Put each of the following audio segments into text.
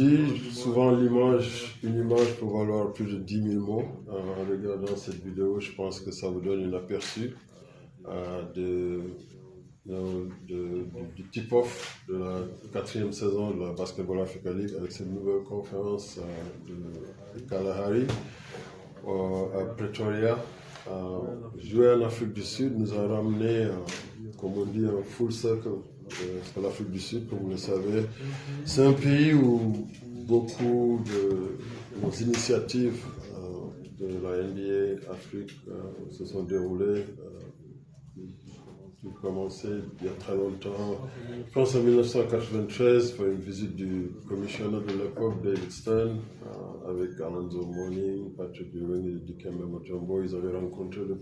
dis, souvent une image peut valoir plus de 10 000 mots. En regardant cette vidéo, je pense que ça vous donne un aperçu du tip-off de la 4e saison de la Basketball Africa League avec cette nouvelle conférence de Kalahari à Pretoria. Jouer en Afrique du Sud nous a ramené, comme on dit, un full circle sur l'Afrique du Sud, comme vous le savez. C'est un pays où beaucoup de nos initiatives de la NBA Afrique se sont déroulées. Tout commencé il y a très longtemps. Je pense en 1993, pour une visite du commissionnaire de l'époque, David Stern, avec Alonzo Mourning, Patrick Ewing et Dikembe Mutombo. Ils avaient rencontré le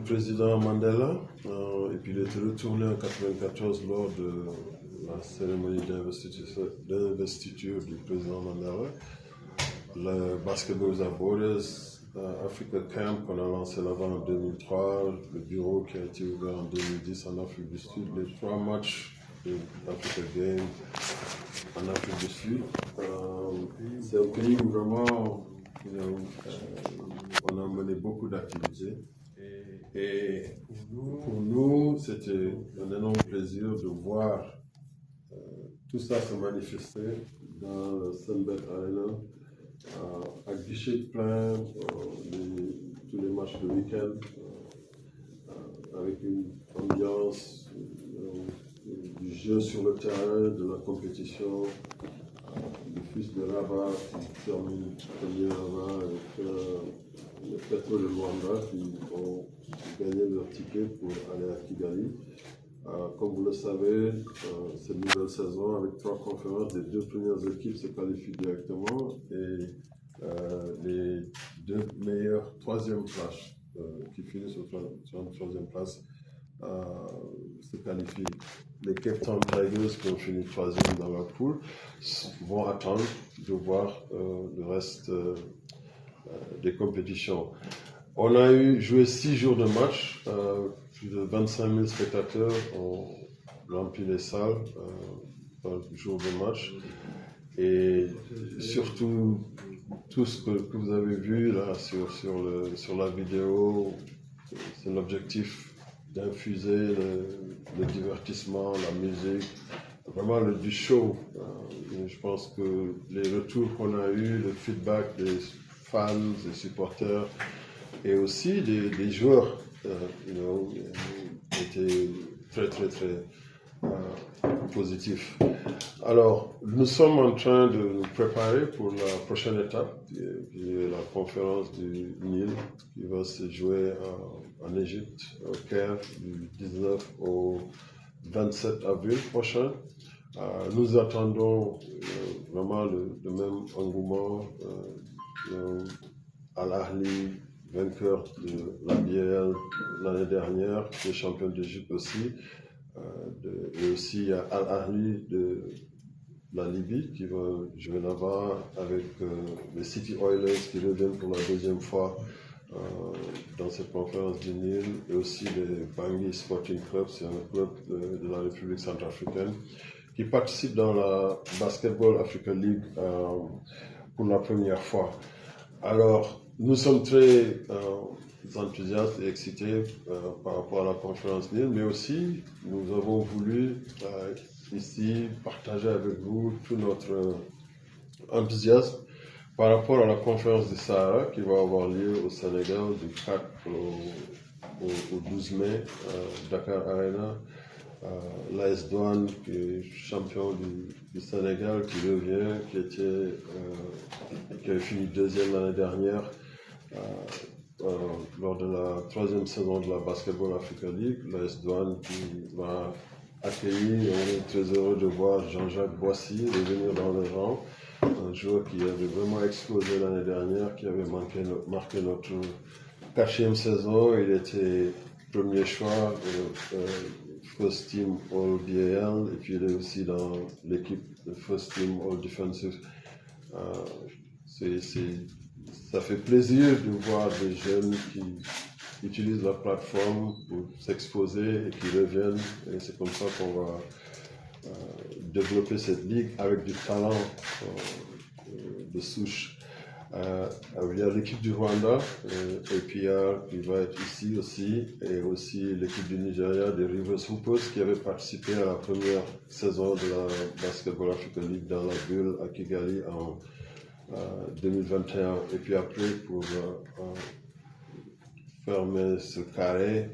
président Mandela, et puis il était retourné en 1994 lors de la cérémonie d'investiture du président Mandela. Le Basketball Without Borders, Africa Camp qu'on a lancé là-bas en 2003, le bureau qui a été ouvert en 2010 en Afrique du Sud, les 3 matchs de l'Africa Game en Afrique du Sud. C'est un pays où vraiment on a mené beaucoup d'activités. Et pour nous, c'était un énorme plaisir de voir tout ça se manifester dans le Sunbelt Arena, à guichet plein, tous les matchs de week-end, avec une ambiance du jeu sur le terrain, de la compétition. Le fils de Rabat qui termine premier là-bas avec le Petro de Luanda qui ont gagné leur ticket pour aller à Kigali. Comme vous le savez, cette nouvelle saison, avec 3 conférences, les 2 premières équipes se qualifient directement et les 2 meilleures 3e places qui finissent sur la 3e place se qualifient. Les Cape Town Tigers qui ont fini 3e dans leur poule vont attendre de voir le reste des compétitions. On a joué 6 jours de match, plus de 25 000 spectateurs ont rempli les salles par jour de match. Et surtout, tout ce que vous avez vu là sur la vidéo, c'est l'objectif d'infuser le divertissement, la musique, vraiment du show. Je pense que les retours qu'on a eus, le feedback des fans, des supporters, et aussi des joueurs étaient très positifs. Alors, nous sommes en train de nous préparer pour la prochaine étape, qui est la conférence du Nil, qui va se jouer en Égypte, au Caire, du 19 au 27 avril prochain. Nous attendons vraiment le même engouement. Al-Ahli, vainqueur de la BAL l'année dernière, qui est champion d'Égypte aussi. Et aussi il y a Al-Ahli de la Libye qui va jouer là-bas avec les City Oilers qui reviennent pour la 2e fois dans cette conférence du Nil, et aussi les Bangui Sporting Club, c'est un club de la République centrafricaine qui participe dans la Basketball Africa League pour la première fois. Alors, nous sommes très enthousiastes et excités par rapport à la conférence Nil, mais aussi nous avons voulu ici partager avec vous tout notre enthousiasme par rapport à la conférence du Sahara qui va avoir lieu au Sénégal du 4 au 12 mai, Dakar Arena. L'AS Douane, qui est champion du Sénégal, qui revient, qui avait fini 2e l'année dernière lors de la 3e saison de la Basketball Africa League. L'AS Douane qui va accueillir, on est très heureux de voir Jean-Jacques Boissy revenir dans le rang, un joueur qui avait vraiment explosé l'année dernière, qui avait marqué notre 4e saison. Il était premier choix, First Team All BAL, et puis il est aussi dans l'équipe de First Team All Defensive. Ça fait plaisir de voir des jeunes qui utilisent la plateforme pour s'exposer et qui reviennent. Et c'est comme ça qu'on va développer cette ligue avec du talent de souche. Il y a l'équipe du Rwanda, APR, qui va être ici aussi, et aussi l'équipe du Nigeria, des Rivers Hoopers, qui avait participé à la première saison de la Basketball Africa League dans la bulle à Kigali en 2021. Et puis après, pour fermer ce carré,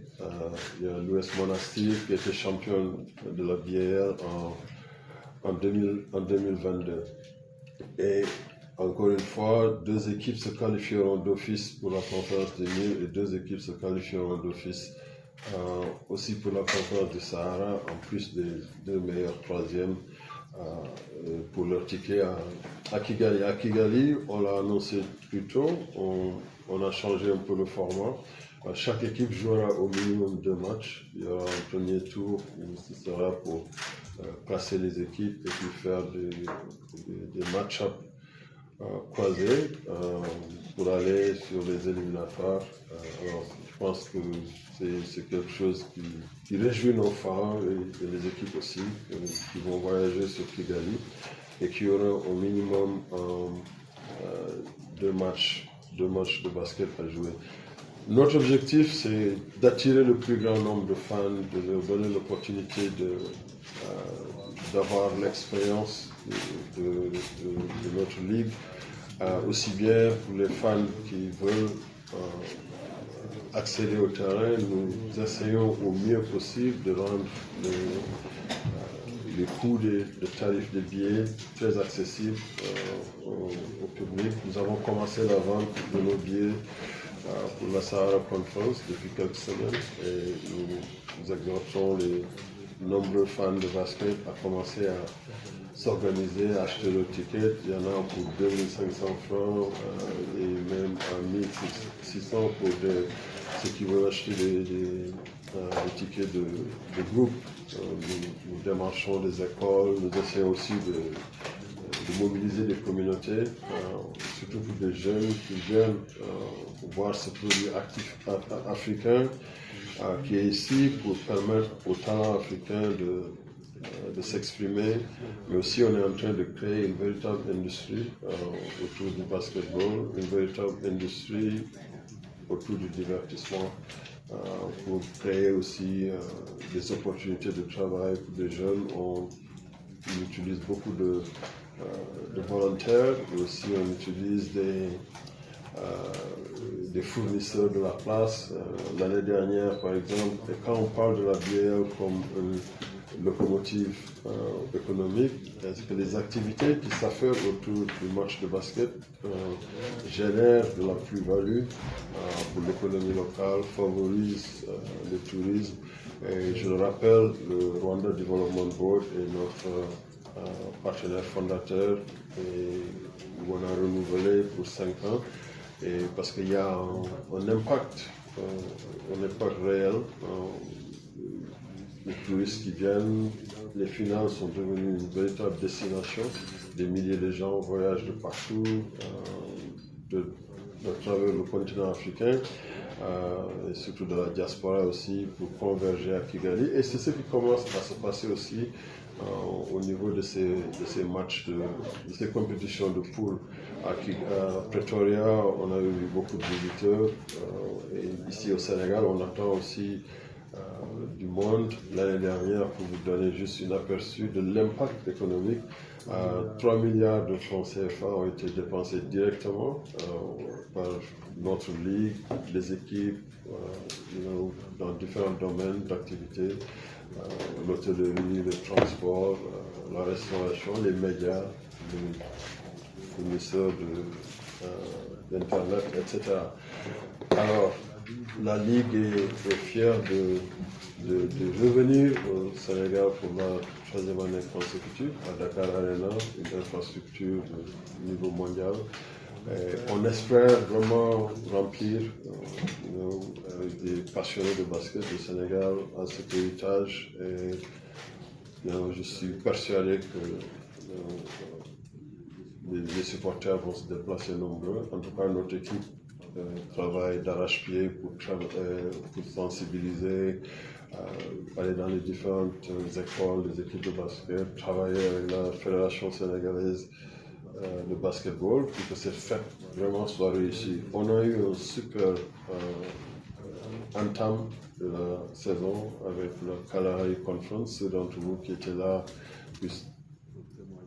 il y a l'US Monastir qui était champion de la BAL en 2022. Et encore une fois, 2 équipes se qualifieront d'office pour la conférence des Nils et 2 équipes se qualifieront d'office aussi pour la conférence du Sahara, en plus des 2 meilleurs troisièmes pour leur ticket à Kigali. À Kigali, on l'a annoncé plus tôt, on a changé un peu le format. Chaque équipe jouera au minimum 2 matchs. Il y aura un premier tour où ce sera pour classer les équipes et puis faire des match-ups croisés pour aller sur les éliminatoires. Alors, je pense que c'est quelque chose qui réjouit nos fans et les équipes aussi qui vont voyager sur Kigali et qui auront au minimum 2 matchs de basket à jouer. Notre objectif, c'est d'attirer le plus grand nombre de fans, de leur donner l'opportunité d'avoir l'expérience de notre ligue, aussi bien pour les fans qui veulent accéder au terrain. Nous essayons au mieux possible de rendre les coûts des tarifs des billets très accessibles au public. Nous avons commencé la vente de nos billets pour la Sahara Conference depuis quelques semaines et nous exhortons les nombreux fans de basket à commencer à s'organiser, à acheter le ticket. Il y en a pour 2500 francs et même à 1600 pour ceux qui veulent acheter des tickets de groupe. Nous démarchons des écoles, nous essayons aussi de mobiliser des communautés, surtout pour des jeunes qui viennent voir ce produit actif africain qui est ici pour permettre aux talents africains de s'exprimer, mais aussi on est en train de créer une véritable industrie autour du basketball, une véritable industrie autour du divertissement pour créer aussi des opportunités de travail pour des jeunes. On utilise beaucoup de volontaires et aussi on utilise des fournisseurs de la place. L'année dernière, par exemple, et quand on parle de la BAL comme une locomotive économique, c'est que les activités qui s'affairent autour du match de basket génèrent de la plus-value pour l'économie locale, favorisent le tourisme. Et je le rappelle, le Rwanda Development Board est notre partenaire fondateur et où on a renouvelé pour 5 ans. Et parce qu'il y a un impact réel. Les touristes qui viennent, les finances sont devenues une véritable destination. Des milliers de gens voyagent de partout, de travers le continent africain, et surtout de la diaspora aussi, pour converger à Kigali. Et c'est ce qui commence à se passer aussi au niveau de ces matchs, de ces compétitions de poule. À Pretoria, on a eu beaucoup de visiteurs. Et ici au Sénégal, on attend aussi du monde. L'année dernière, pour vous donner juste un aperçu de l'impact économique, 3 milliards de francs CFA ont été dépensés directement par notre ligue, les équipes, dans différents domaines d'activité, l'hôtellerie, le transport, la restauration, les médias, les fournisseurs d'Internet, etc. Alors, la Ligue est fière de revenir au Sénégal pour la 3e année consécutive à Dakar Arena, une infrastructure de niveau mondial. Et on espère vraiment remplir avec des passionnés de basket du Sénégal à cet héritage. Et je suis persuadé que les supporters vont se déplacer nombreux. En tout cas, notre équipe travaille d'arrache-pied pour sensibiliser aller dans les différentes écoles, des équipes de basket, travailler avec la Fédération sénégalaise de basketball pour que cette fête vraiment soit réussie. On a eu un super entame de la saison avec le Kalahari Conference. Ceux d'entre vous qui étaient là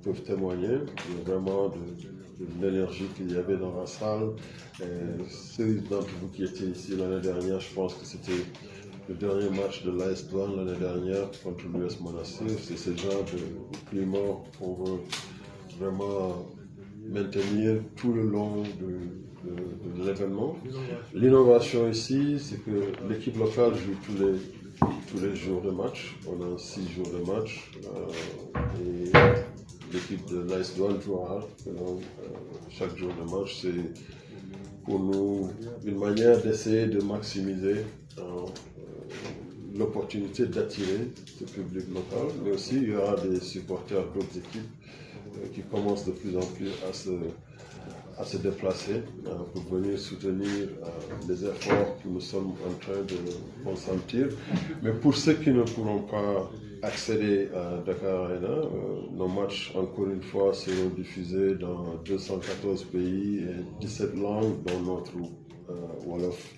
peuvent témoigner vraiment de l'énergie qu'il y avait dans la salle. Et ceux d'entre vous qui étaient ici l'année dernière, je pense que c'était le dernier match de l'AS Douanes l'année dernière contre l'US Monastir. C'est ce genre de climat qu'on veut vraiment maintenir tout le long de l'événement. L'innovation ici, c'est que l'équipe locale joue tous les jours de match. On a 6 jours de match. Et l'équipe de l'AS Douanes jouera chaque jour de match. C'est pour nous une manière d'essayer de maximiser l'opportunité d'attirer ce public local, mais aussi il y aura des supporters d'autres équipes qui commencent de plus en plus à se déplacer pour venir soutenir les efforts que nous sommes en train de consentir. Mais pour ceux qui ne pourront pas accéder à Dakar Arena, nos matchs, encore une fois, seront diffusés dans 214 pays et 17 langues, dont notre Wolof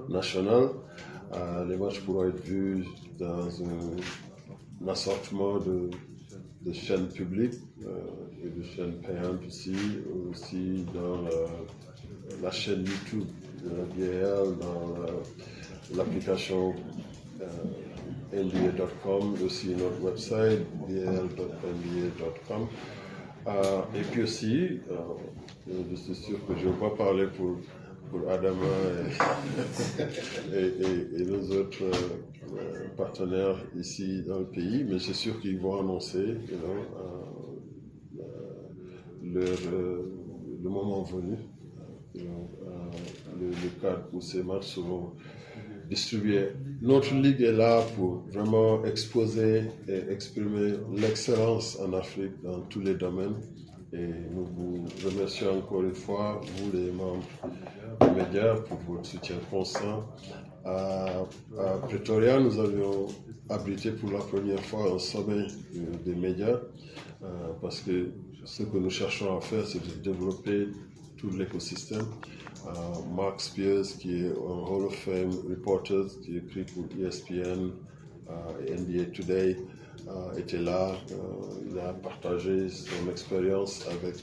national. Les matchs pourront être vus dans un assortiment de chaînes publiques et de chaînes payantes aussi dans la chaîne YouTube de la BAL, dans l'application NBA.com, aussi notre website bal.nba.com. Et puis aussi, je suis sûr que je ne vais pas parler pour Adama et nos autres partenaires ici dans le pays, mais c'est sûr qu'ils vont annoncer le moment venu, le cadre où ces matchs seront distribués. Notre ligue est là pour vraiment exposer et exprimer l'excellence en Afrique dans tous les domaines. Et nous vous remercions encore une fois, vous les membres des médias, pour votre soutien constant. À Pretoria, nous avions abrité pour la première fois un sommet des médias, parce que ce que nous cherchons à faire, c'est de développer tout l'écosystème. Mark Spears, qui est un Hall of Fame reporter, qui écrit pour ESPN et NBA Today, était là. Il a partagé son expérience avec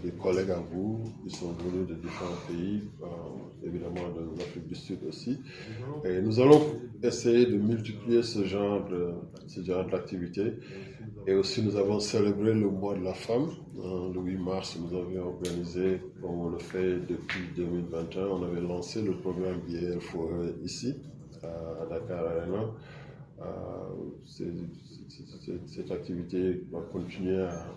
des collègues à vous qui sont venus de différents pays, évidemment de l'Afrique du Sud aussi. Et nous allons essayer de multiplier ce genre d'activité. Et aussi, nous avons célébré le mois de la femme. Le 8 mars, nous avions organisé, comme on le fait depuis 2021, on avait lancé le programme BL for Her ici, à Dakar Arena. Cette activité va continuer à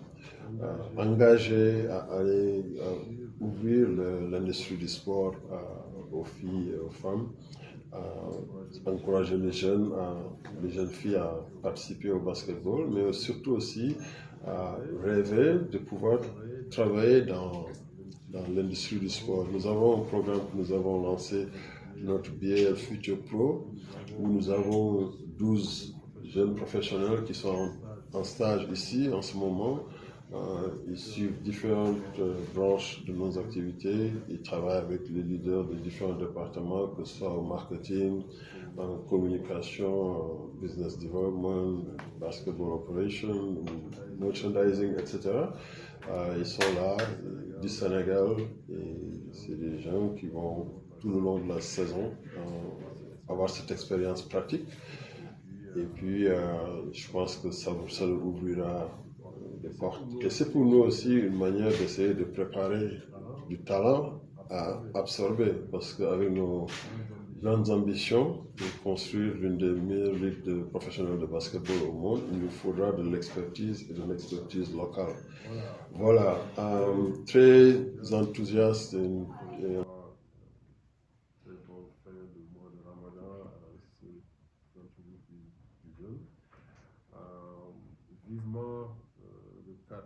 engager, à aller ouvrir l'industrie du sport aux filles et aux femmes, encourager les jeunes filles à participer au basketball, mais surtout aussi à rêver de pouvoir travailler dans l'industrie du sport. Nous avons un programme que nous avons lancé, notre BL Future Pro, où nous avons 12 jeunes professionnels qui sont en stage ici en ce moment. Ils suivent différentes branches de nos activités. Ils travaillent avec les leaders des différents départements, que ce soit au marketing, en communication, business development, basketball operation, merchandising, etc. Ils sont là du Sénégal et c'est des gens qui vont tout le long de la saison avoir cette expérience pratique. Et puis, je pense que ça leur ouvrira des portes. Et c'est pour nous aussi une manière d'essayer de préparer du talent à absorber, parce qu'avec nos grandes ambitions de construire l'une des meilleures ligues de professionnels de basketball au monde, il nous faudra de l'expertise et de l'expertise locale. Voilà, très enthousiaste et très bon faire le mois de Ramadan à ceux d'entre vous qui jeûnent. Vivement le 4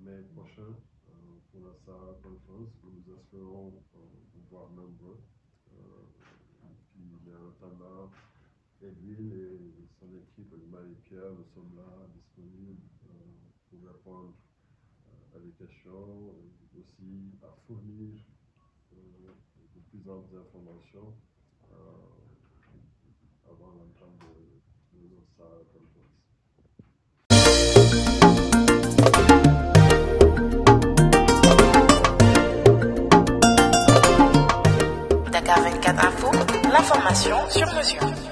mai prochain pour la Sahara Conference, où nous espérons vous voir nombreux. Puis, en attendant, Edwin et son équipe, Marie-Pierre, nous sommes là, disponibles pour répondre à des questions, aussi à fournir de plus amples informations avant l'entame de nos salles conference. Dakar 24 Info, l'information sur mesure.